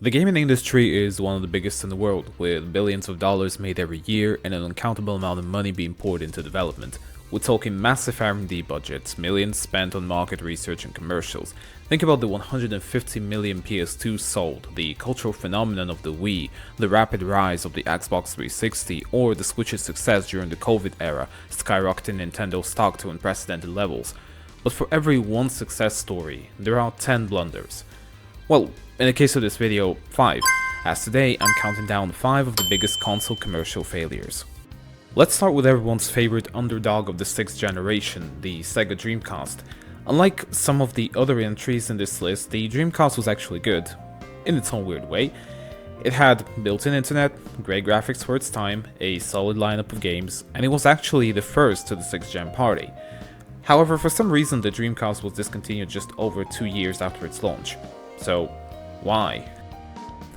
The gaming industry is one of the biggest in the world, with billions of dollars made every year and an uncountable amount of money being poured into development. We're talking massive R&D budgets, millions spent on market research and commercials. Think about the 150 million PS2 sold, the cultural phenomenon of the Wii, the rapid rise of the Xbox 360, or the Switch's success during the COVID era, skyrocketing Nintendo stock to unprecedented levels. But for every one success story, there are 10 blunders. Well, in the case of this video, 5, as today I'm counting down 5 of the biggest console commercial failures. Let's start with everyone's favorite underdog of the 6th generation, the Sega Dreamcast. Unlike some of the other entries in this list, the Dreamcast was actually good, in its own weird way. It had built-in internet, great graphics for its time, a solid lineup of games, and it was actually the first to the 6th gen party. However, for some reason the Dreamcast was discontinued just over 2 years after its launch. So, why?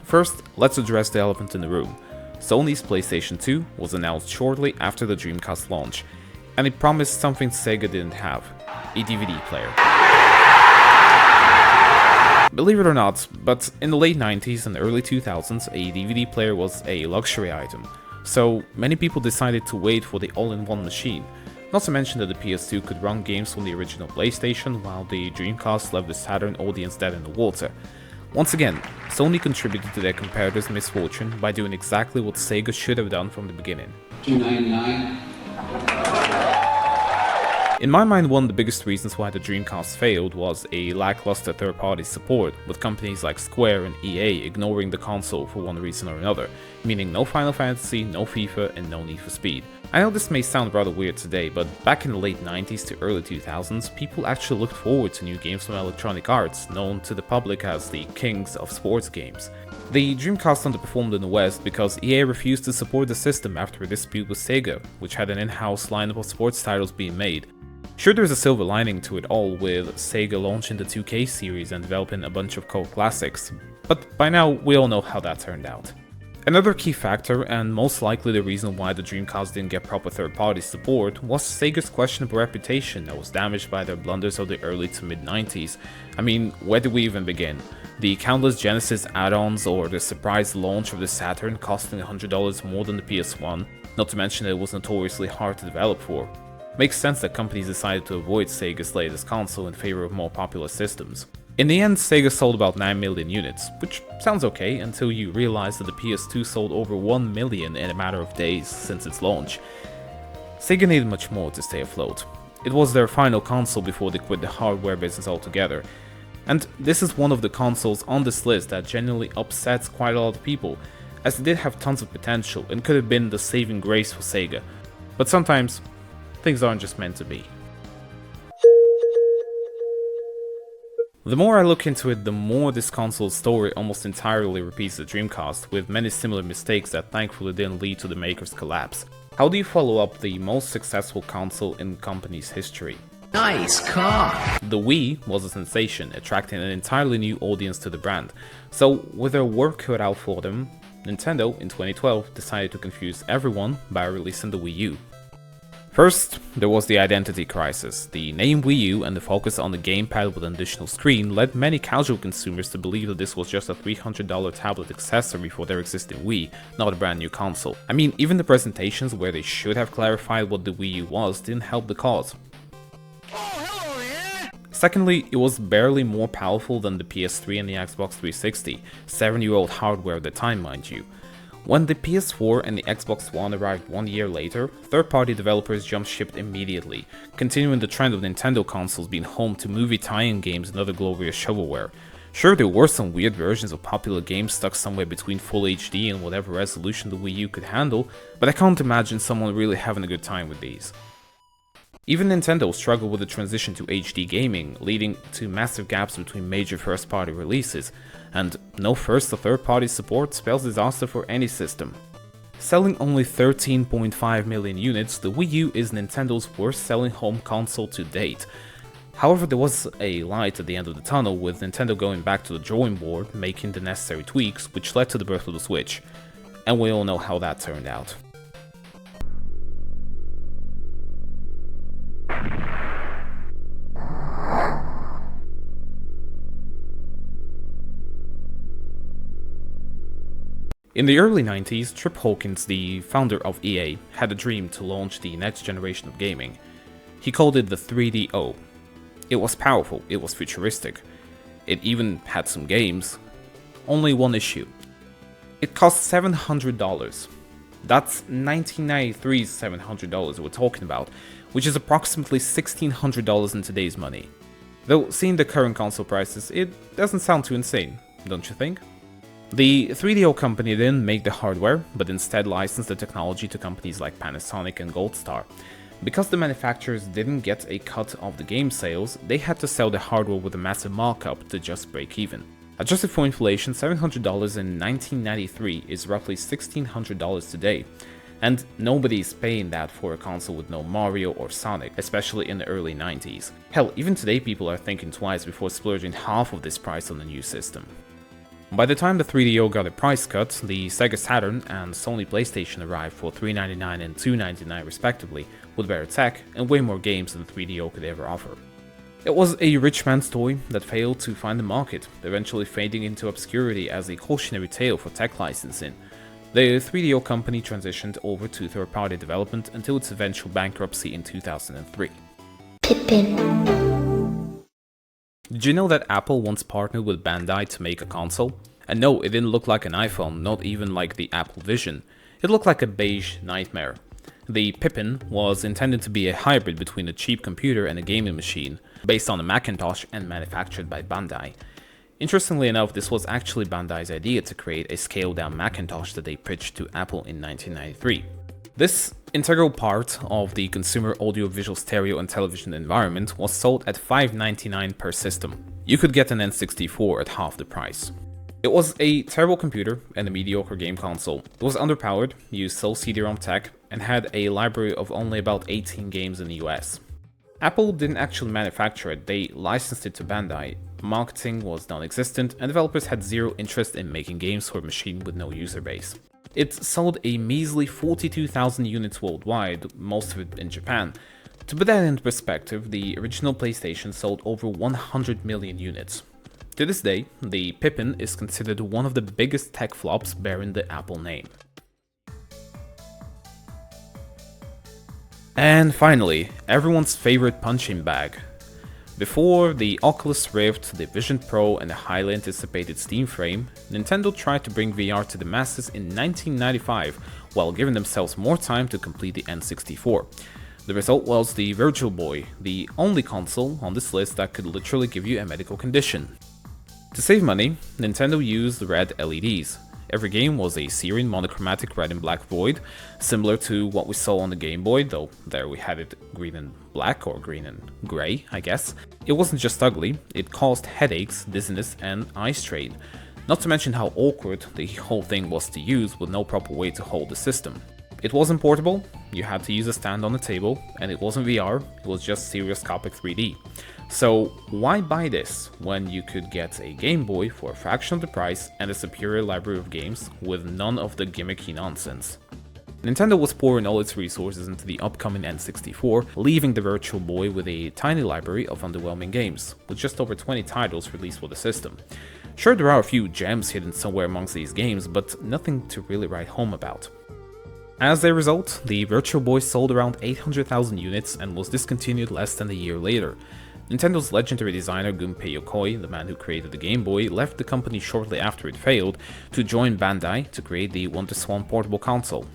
First, let's address the elephant in the room. Sony's PlayStation 2 was announced shortly after the Dreamcast launch, and it promised something Sega didn't have: a DVD player. Believe it or not, but in the late 90s and early 2000s, a DVD player was a luxury item, so many people decided to wait for the all-in-one machine. Not to mention that the PS2 could run games from the original PlayStation, while the Dreamcast left the Saturn audience dead in the water. Once again, Sony contributed to their competitors' misfortune by doing exactly what Sega should have done from the beginning. $2.99. In my mind, one of the biggest reasons why the Dreamcast failed was a lackluster third-party support, with companies like Square and EA ignoring the console for one reason or another, meaning no Final Fantasy, no FIFA, and no Need for Speed. I know this may sound rather weird today, but back in the late 90s to early 2000s, people actually looked forward to new games from Electronic Arts, known to the public as the kings of sports games. The Dreamcast underperformed in the West because EA refused to support the system after a dispute with Sega, which had an in-house lineup of sports titles being made. Sure, there's a silver lining to it all, with Sega launching the 2K series and developing a bunch of cult classics, but by now we all know how that turned out. Another key factor, and most likely the reason why the Dreamcast didn't get proper third-party support, was Sega's questionable reputation that was damaged by their blunders of the early to mid-90s. I mean, where do we even begin? The countless Genesis add-ons, or the surprise launch of the Saturn costing $100 more than the PS1, not to mention that it was notoriously hard to develop for. Makes sense that companies decided to avoid Sega's latest console in favor of more popular systems. In the end, Sega sold about 9 million units, which sounds okay until you realize that the PS2 sold over 1 million in a matter of days since its launch. Sega needed much more to stay afloat. It was their final console before they quit the hardware business altogether. And this is one of the consoles on this list that genuinely upsets quite a lot of people, as it did have tons of potential and could have been the saving grace for Sega. But sometimes, things aren't just meant to be. The more I look into it, the more this console's story almost entirely repeats the Dreamcast, with many similar mistakes that thankfully didn't lead to the maker's collapse. How do you follow up the most successful console in the company's history? Nice car. The Wii was a sensation, attracting an entirely new audience to the brand. So, with their work cut out for them, Nintendo in 2012 decided to confuse everyone by releasing the Wii U. First, there was the identity crisis. The name Wii U and the focus on the gamepad with an additional screen led many casual consumers to believe that this was just a $300 tablet accessory for their existing Wii, not a brand new console. I mean, even the presentations where they should have clarified what the Wii U was didn't help the cause. Secondly, it was barely more powerful than the PS3 and the Xbox 360, 7-year-old hardware at the time, mind you. When the PS4 and the Xbox One arrived 1 year later, third-party developers jumped ship immediately, continuing the trend of Nintendo consoles being home to movie tie-in games and other glorious shovelware. Sure, there were some weird versions of popular games stuck somewhere between Full HD and whatever resolution the Wii U could handle, but I can't imagine someone really having a good time with these. Even Nintendo struggled with the transition to HD gaming, leading to massive gaps between major first-party releases, and no first or third-party support spells disaster for any system. Selling only 13.5 million units, the Wii U is Nintendo's worst-selling home console to date. However, there was a light at the end of the tunnel, with Nintendo going back to the drawing board, making the necessary tweaks, which led to the birth of the Switch. And we all know how that turned out. In the early 90s, Trip Hawkins, the founder of EA, had a dream to launch the next generation of gaming. He called it the 3DO. It was powerful, it was futuristic. It even had some games. Only one issue. It cost $700. That's 1993's $700 we're talking about, which is approximately $1,600 in today's money. Though, seeing the current console prices, it doesn't sound too insane, don't you think? The 3DO company didn't make the hardware, but instead licensed the technology to companies like Panasonic and Goldstar. Because the manufacturers didn't get a cut of the game sales, they had to sell the hardware with a massive markup to just break even. Adjusted for inflation, $700 in 1993 is roughly $1,600 today, and nobody's paying that for a console with no Mario or Sonic, especially in the early 90s. Hell, even today people are thinking twice before splurging half of this price on a new system. By the time the 3DO got a price cut, the Sega Saturn and Sony PlayStation arrived for $399 and $299 respectively, with better tech and way more games than the 3DO could ever offer. It was a rich man's toy that failed to find the market, eventually fading into obscurity as a cautionary tale for tech licensing. The 3DO company transitioned over to third-party development until its eventual bankruptcy in 2003. Pippin. Did you know that Apple once partnered with Bandai to make a console? And no, it didn't look like an iPhone, not even like the Apple Vision. It looked like a beige nightmare. The Pippin was intended to be a hybrid between a cheap computer and a gaming machine, based on a Macintosh and manufactured by Bandai. Interestingly enough, this was actually Bandai's idea to create a scaled-down Macintosh that they pitched to Apple in 1993. This integral part of the consumer audio-visual stereo and television environment was sold at $599 per system. You could get an N64 at half the price. It was a terrible computer and a mediocre game console. It was underpowered, used sole CD-ROM tech, and had a library of only about 18 games in the US. Apple didn't actually manufacture it, they licensed it to Bandai. Marketing was non-existent, and developers had zero interest in making games for a machine with no user base. It sold a measly 42,000 units worldwide, most of it in Japan. To put that into perspective, the original PlayStation sold over 100 million units. To this day, the Pippin is considered one of the biggest tech flops bearing the Apple name. And finally, everyone's favorite punching bag. Before the Oculus Rift, the Vision Pro, and the highly anticipated Steam Frame, Nintendo tried to bring VR to the masses in 1995 while giving themselves more time to complete the N64. The result was the Virtual Boy, the only console on this list that could literally give you a medical condition. To save money, Nintendo used red LEDs. Every game was a serene monochromatic red and black void, similar to what we saw on the Game Boy, though there we had it green and black, or green and grey, I guess. It wasn't just ugly, it caused headaches, dizziness, and eye strain. Not to mention how awkward the whole thing was to use with no proper way to hold the system. It wasn't portable, you had to use a stand on the table, and it wasn't VR, it was just stereoscopic 3D. So why buy this when you could get a Game Boy for a fraction of the price and a superior library of games with none of the gimmicky nonsense? Nintendo was pouring all its resources into the upcoming N64, leaving the Virtual Boy with a tiny library of underwhelming games, with just over 20 titles released for the system. Sure, there are a few gems hidden somewhere amongst these games, but nothing to really write home about. As a result, the Virtual Boy sold around 800,000 units and was discontinued less than a year later. Nintendo's legendary designer Gunpei Yokoi, the man who created the Game Boy, left the company shortly after it failed to join Bandai to create the WonderSwan portable console.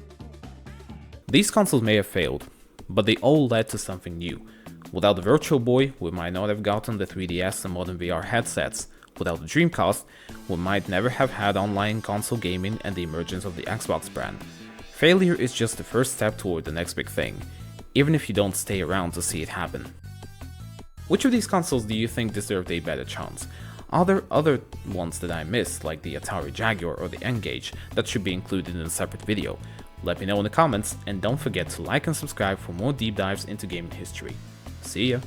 These consoles may have failed, but they all led to something new. Without the Virtual Boy, we might not have gotten the 3DS and modern VR headsets. Without the Dreamcast, we might never have had online console gaming and the emergence of the Xbox brand. Failure is just the first step toward the next big thing, even if you don't stay around to see it happen. Which of these consoles do you think deserved a better chance? Are there other ones that I missed, like the Atari Jaguar or the N-Gage, that should be included in a separate video? Let me know in the comments, and don't forget to like and subscribe for more deep dives into gaming history. See ya!